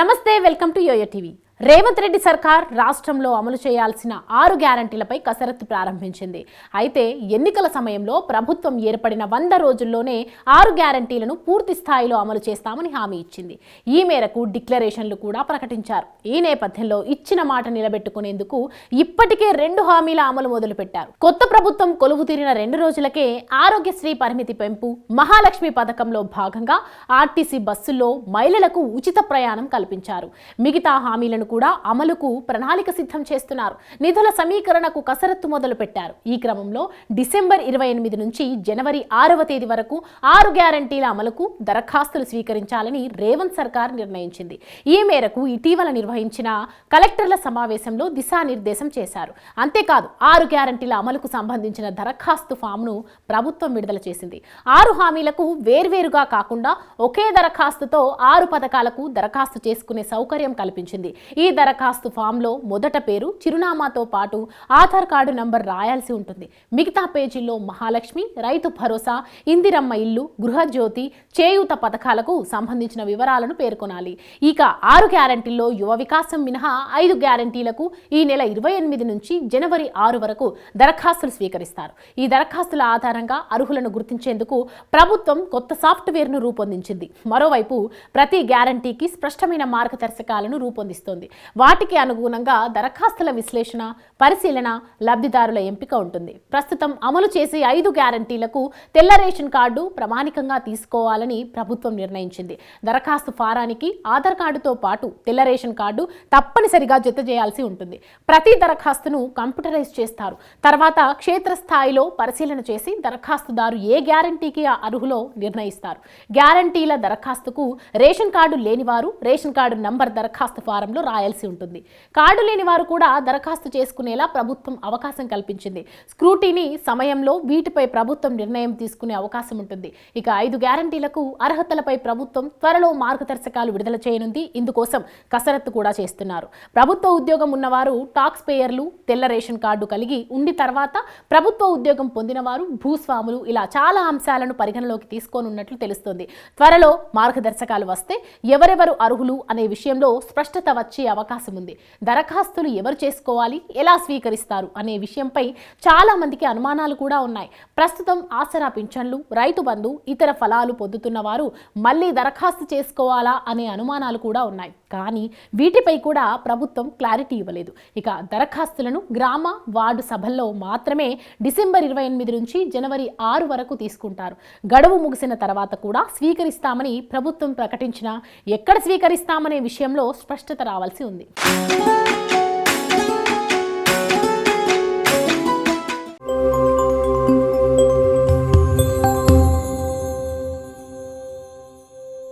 నమస్తే, welcome to YoYo TV. Revanth Reddy సర్కార్ రాష్ట్రంలో అమలు చేయాల్సిన 6 గ్యారంటీలపై కసరత్తు ప్రారంభించింది. అయితే ఎన్నికల సమయంలో ప్రభుత్వం ఏర్పడిన 100 రోజుల్లోనే 6 గ్యారంటీలను పూర్తి స్థాయిలో అమలు చేస్తామని హామీ ఇచ్చింది. ఈ మేరకు డిక్లరేషన్లు కూడా ప్రకటించారు. ఈ నేపథ్యంలో ఇచ్చిన మాట నిలబెట్టుకునేందుకు ఇప్పటికే 2 హామీల అమలు మొదలుపెట్టారు. కొత్త ప్రభుత్వం కొలువు తీరిన 2 రోజులకే ఆరోగ్యశ్రీ పరిమితి పెంపు, మహాలక్ష్మి పథకంలో భాగంగా ఆర్టీసీ బస్సుల్లో మహిళలకు ఉచిత ప్రయాణం కల్పించారు. మిగతా హామీలను కూడా అమలుకు ప్రణాళిక సిద్ధం చేస్తున్నారు. నిధుల సమీకరణకు కసరత్తు మొదలు పెట్టారు. ఈ క్రమంలో డిసెంబర్ 28 నుంచి జనవరి 6వ తేదీ వరకు 6 గ్యారంటీల అమలుకు దరఖాస్తులు స్వీకరించాలని రేవంత్ సర్కార్ నిర్ణయించింది. ఈ మేరకు ఇటీవల నిర్వహించిన కలెక్టర్ల సమావేశంలో దిశానిర్దేశం చేశారు. అంతేకాదు 6 గ్యారంటీల అమలుకు సంబంధించిన దరఖాస్తు ఫామ్ను ప్రభుత్వం విడుదల చేసింది. 6 హామీలకు వేర్వేరుగా కాకుండా ఒకే దరఖాస్తుతో 6 పథకాలకు దరఖాస్తు చేసుకునే సౌకర్యం కల్పించింది. ఈ దరఖాస్తు ఫామ్లో మొదట పేరు, చిరునామాతో పాటు ఆధార్ కార్డు నంబర్ రాయాల్సి ఉంటుంది. మిగతా పేజీల్లో మహాలక్ష్మి, రైతు భరోసా, ఇందిరమ్మ ఇల్లు, గృహజ్యోతి, చేయూత పథకాలకు సంబంధించిన వివరాలను పేర్కొనాలి. ఇక 6 గ్యారంటీల్లో యువ వికాసం మినహా 5 గ్యారంటీలకు ఈ నెల 28 నుంచి జనవరి 6 వరకు దరఖాస్తులు స్వీకరిస్తారు. ఈ దరఖాస్తుల ఆధారంగా అర్హులను గుర్తించేందుకు ప్రభుత్వం కొత్త సాఫ్ట్వేర్ను రూపొందించింది. మరోవైపు ప్రతి గ్యారంటీకి స్పష్టమైన మార్గదర్శకాలను రూపొందిస్తోంది. వాటికి అనుగుణంగా దరఖాస్తుల విశ్లేషణ, పరిశీలన, లబ్ధిదారుల ఎంపిక ఉంటుంది. ప్రస్తుతం అమలు చేసే 5 గ్యారంటీలకు తెల్ల రేషన్ కార్డు ప్రమాణికంగా తీసుకోవాలని ప్రభుత్వం నిర్ణయించింది. దరఖాస్తు ఫారానికి ఆధార్ కార్డుతో పాటు తెల్ల రేషన్ కార్డు తప్పనిసరిగా జత చేయాల్సి ఉంటుంది. ప్రతి దరఖాస్తును కంప్యూటరైజ్ చేస్తారు. తర్వాత క్షేత్రస్థాయిలో పరిశీలన చేసి దరఖాస్తుదారు ఏ గ్యారంటీకి అర్హులో నిర్ణయిస్తారు. గ్యారంటీల దరఖాస్తుకు రేషన్ కార్డు లేనివారు రేషన్ కార్డు నంబర్ దరఖాస్తు ఫారంలో రాయాల్సి ఉంటుంది. కార్డు లేని వారు కూడా దరఖాస్తు చేసుకునేలా ప్రభుత్వం అవకాశం కల్పించింది. స్క్రూటీనీ సమయంలో వీటిపై ప్రభుత్వం నిర్ణయం తీసుకునే అవకాశం ఉంటుంది. ఇక 5 గ్యారంటీలకు అర్హతలపై ప్రభుత్వం త్వరలో మార్గదర్శకాలు విడుదల చేయనుంది. ఇందుకోసం కసరత్తు కూడా చేస్తున్నారు. ప్రభుత్వ ఉద్యోగం ఉన్నవారు, టాక్స్ పేయర్లు, తెల్ల రేషన్ కార్డు కలిగి ఉండి తర్వాత ప్రభుత్వ ఉద్యోగం పొందిన వారు, భూస్వాములు, ఇలా చాలా అంశాలను పరిగణలోకి తీసుకోనున్నట్లు తెలుస్తోంది. త్వరలో మార్గదర్శకాలు వస్తే ఎవరెవరు అర్హులు అనే విషయంలో స్పష్టత వచ్చే అవకాశం ఉంది. దరఖాస్తులు ఎవరు చేసుకోవాలి, ఎలా స్వీకరిస్తారు అనే విషయంపై చాలా మందికి అనుమానాలు కూడా ఉన్నాయి. ప్రస్తుతం ఆసరా పింఛన్లు, రైతు బంధు, ఇతర ఫలాలు పొందుతున్న వారు మళ్ళీ దరఖాస్తు చేసుకోవాలా అనే అనుమానాలు కూడా ఉన్నాయి. కానీ వీటిపై కూడా ప్రభుత్వం క్లారిటీ ఇవ్వలేదు. ఇక దరఖాస్తులను గ్రామ, వార్డు సభల్లో మాత్రమే డిసెంబర్ 28 నుంచి జనవరి 6 వరకు తీసుకుంటారు. గడువు ముగిసిన తర్వాత కూడా స్వీకరిస్తామని ప్రభుత్వం ప్రకటించినా ఎక్కడ స్వీకరిస్తామనే విషయంలో స్పష్టత రావాల్సి ఉంది.